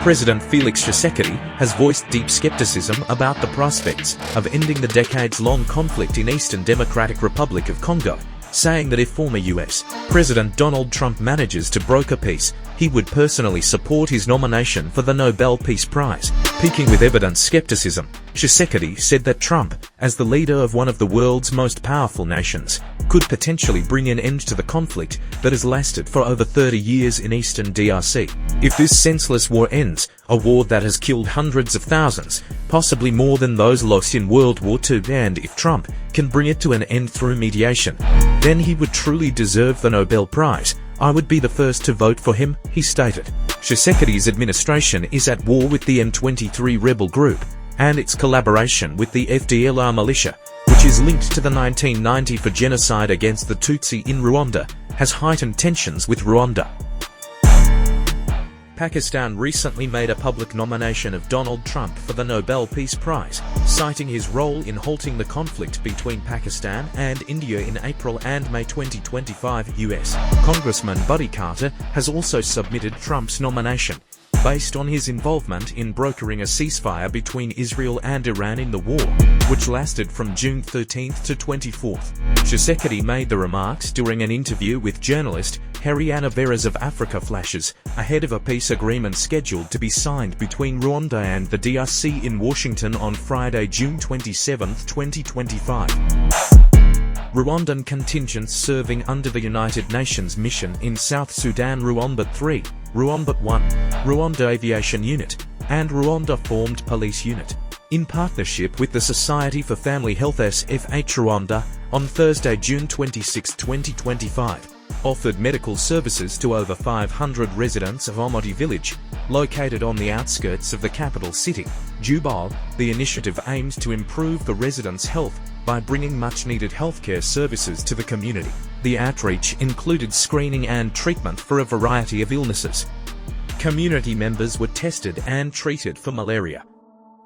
President Felix Tshisekedi has voiced deep skepticism about the prospects of ending the decades-long conflict in Eastern Democratic Republic of Congo, saying that if former US President Donald Trump manages to broker peace, he would personally support his nomination for the Nobel Peace Prize. Speaking with evident skepticism, Tshisekedi said that Trump, as the leader of one of the world's most powerful nations, could potentially bring an end to the conflict that has lasted for over 30 years in Eastern DRC. If this senseless war ends, a war that has killed hundreds of thousands, possibly more than those lost in World War II, and if Trump can bring it to an end through mediation, then he would truly deserve the Nobel Prize. I would be the first to vote for him, he stated. Tshisekedi's administration is at war with the M23 rebel group and its collaboration with the FDLR militia, which is linked to the 1994 genocide against the Tutsi in Rwanda, has heightened tensions with Rwanda. Pakistan recently made a public nomination of Donald Trump for the Nobel Peace Prize, citing his role in halting the conflict between Pakistan and India in April and May 2025. US Congressman Buddy Carter has also submitted Trump's nomination, based on his involvement in brokering a ceasefire between Israel and Iran in the war, which lasted from June 13th to 24th. Tshisekedi made the remarks during an interview with journalist Heriana Veras of Africa Flashes, ahead of a peace agreement scheduled to be signed between Rwanda and the DRC in Washington on Friday, June 27, 2025. Rwandan contingents serving under the United Nations mission in South Sudan, Rwanda 3, Rwanda 1, Rwanda Aviation Unit, and Rwanda Formed Police Unit, in partnership with the Society for Family Health SFH Rwanda, on Thursday, June 26, 2025, offered medical services to over 500 residents of Omodi village, located on the outskirts of the capital city, Juba. The initiative aims to improve the residents' health by bringing much-needed healthcare services to the community. The outreach included screening and treatment for a variety of illnesses. Community members were tested and treated for malaria.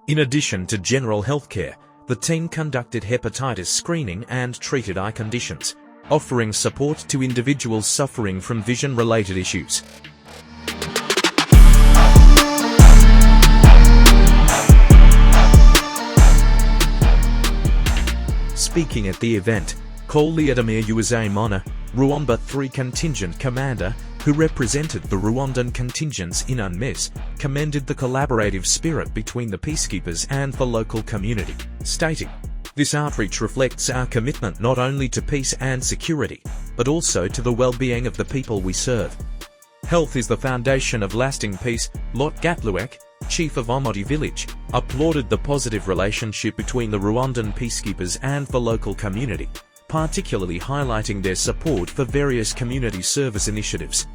In addition to general healthcare, the team conducted hepatitis screening and treated eye conditions, offering support to individuals suffering from vision-related issues. Speaking at the event, Col Liadamir Uwazimana, Rwanda 3 contingent commander, who represented the Rwandan contingents in UNMISS, commended the collaborative spirit between the peacekeepers and the local community, stating, "This outreach reflects our commitment not only to peace and security, but also to the well-being of the people we serve. Health is the foundation of lasting peace." Lot Gatluek, chief of Omodi village, applauded the positive relationship between the Rwandan peacekeepers and the local community, particularly highlighting their support for various community service initiatives.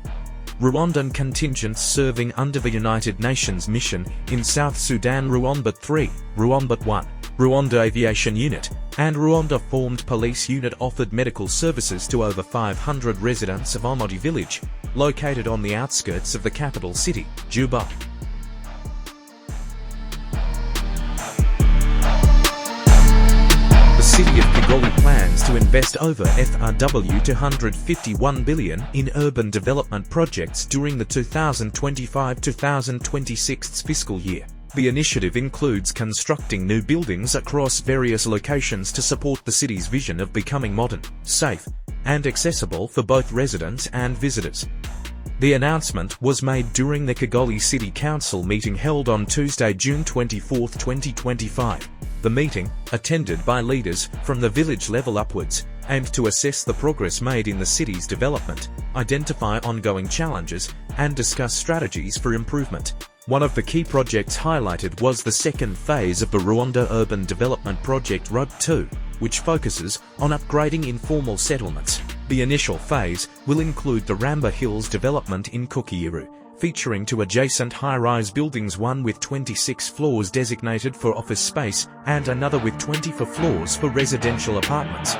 Rwandan contingents serving under the United Nations mission in South Sudan, Rwanda 3, Rwanda 1, Rwanda Aviation Unit, and Rwanda Formed Police Unit offered medical services to over 500 residents of Omodi village, located on the outskirts of the capital city, Juba. The city of Kigali plans to invest over FRW 251 billion in urban development projects during the 2025-2026 fiscal year. The initiative includes constructing new buildings across various locations to support the city's vision of becoming modern, safe, and accessible for both residents and visitors. The announcement was made during the Kigali City Council meeting held on Tuesday, June 24, 2025. The meeting, attended by leaders from the village level upwards, aimed to assess the progress made in the city's development, identify ongoing challenges, and discuss strategies for improvement. One of the key projects highlighted was the second phase of the Rwanda Urban Development Project RUD 2, which focuses on upgrading informal settlements. The initial phase will include the Ramba Hills development in Kukiyiru, featuring two adjacent high-rise buildings, one with 26 floors designated for office space and another with 24 floors for residential apartments.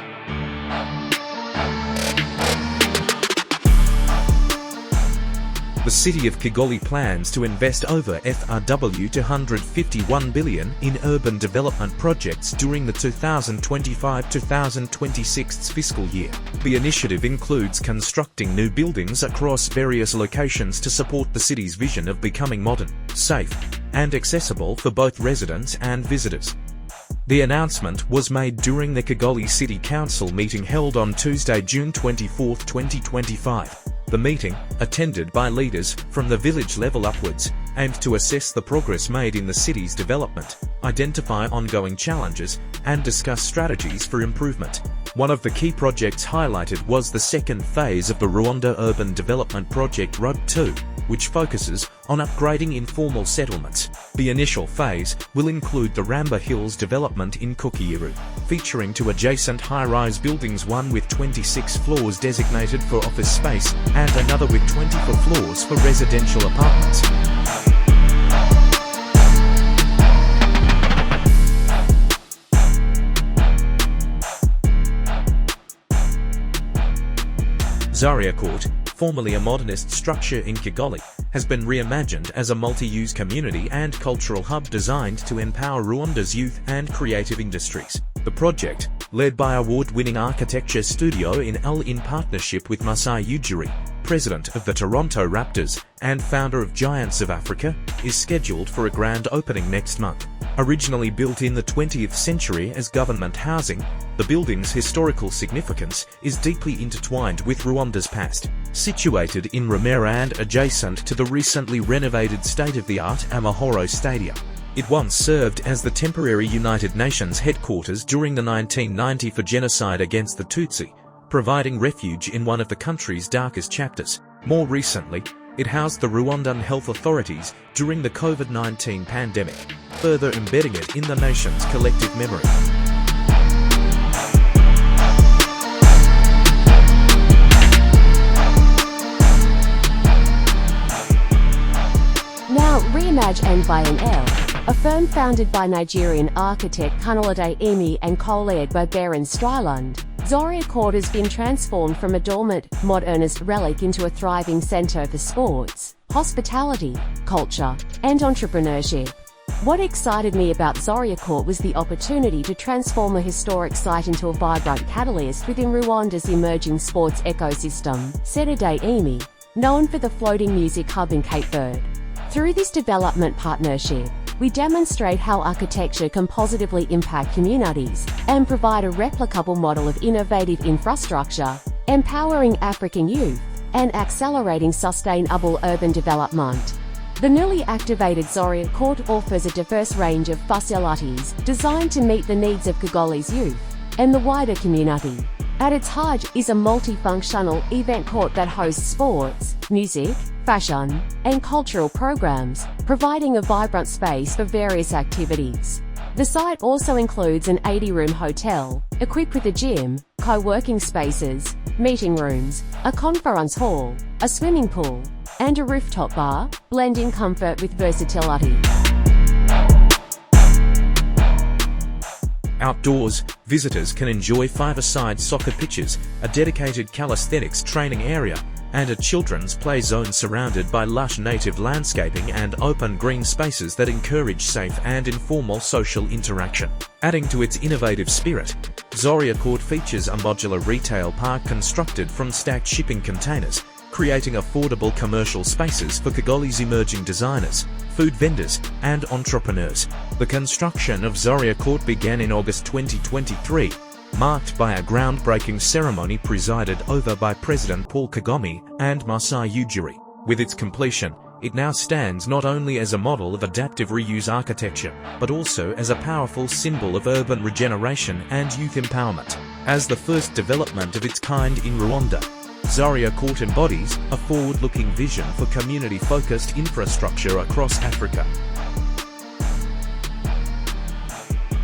The city of Kigali plans to invest over FRW 251 billion in urban development projects during the 2025-2026 fiscal year. The initiative includes constructing new buildings across various locations to support the city's vision of becoming modern, safe, and accessible for both residents and visitors. The announcement was made during the Kigali City Council meeting held on Tuesday, June 24, 2025. The meeting, attended by leaders from the village level upwards, aimed to assess the progress made in the city's development, identify ongoing challenges, and discuss strategies for improvement. One of the key projects highlighted was the second phase of the Rwanda Urban Development Project RUD2, which focuses on upgrading informal settlements. The initial phase will include the Ramba Hills development in Kukiyiru, featuring two adjacent high-rise buildings, one with 26 floors designated for office space and another with 24 floors for residential apartments. Zaria Court, formerly a modernist structure in Kigali, has been reimagined as a multi-use community and cultural hub designed to empower Rwanda's youth and creative industries. The project, led by award-winning architecture studio in partnership with Masai Ujiri, president of the Toronto Raptors and founder of Giants of Africa, is scheduled for a grand opening next month. Originally built in the 20th century as government housing, the building's historical significance is deeply intertwined with Rwanda's past. Situated in Remera and adjacent to the recently renovated state-of-the-art Amahoro Stadium, it once served as the temporary United Nations headquarters during the 1990 for genocide against the Tutsi, providing refuge in one of the country's darkest chapters. More recently, it housed the Rwandan health authorities during the COVID-19 pandemic, further embedding it in the nation's collective memory. Now, Reimagine and by an L, a firm founded by Nigerian architect Kunalade Emi and co-led by Baron Stryland, Zaria Court has been transformed from a dormant, modernist relic into a thriving centre for sports, hospitality, culture, and entrepreneurship. What excited me about Zaria Court was the opportunity to transform a historic site into a vibrant catalyst within Rwanda's emerging sports ecosystem, said Emi, known for the floating music hub in Cape Verde. Through this development partnership, we demonstrate how architecture can positively impact communities and provide a replicable model of innovative infrastructure, empowering African youth and accelerating sustainable urban development. The newly activated Zaria Court offers a diverse range of facilities designed to meet the needs of Kigali's youth and the wider community. At its heart is a multifunctional event court that hosts sports, music, fashion, and cultural programs, providing a vibrant space for various activities. The site also includes an 80-room hotel, equipped with a gym, co-working spaces, meeting rooms, a conference hall, a swimming pool, and a rooftop bar, blending comfort with versatility. Outdoors, visitors can enjoy five-a-side soccer pitches, a dedicated calisthenics training area, and a children's play zone surrounded by lush native landscaping and open green spaces that encourage safe and informal social interaction. Adding to its innovative spirit, Zaria Court features a modular retail park constructed from stacked shipping containers, creating affordable commercial spaces for Kigali's emerging designers, food vendors, and entrepreneurs. The construction of Zaria Court began in August 2023, marked by a groundbreaking ceremony presided over by President Paul Kagame and Masai Ujiri. With its completion, it now stands not only as a model of adaptive reuse architecture, but also as a powerful symbol of urban regeneration and youth empowerment. As the first development of its kind in Rwanda, Zaria Court embodies a forward-looking vision for community-focused infrastructure across Africa.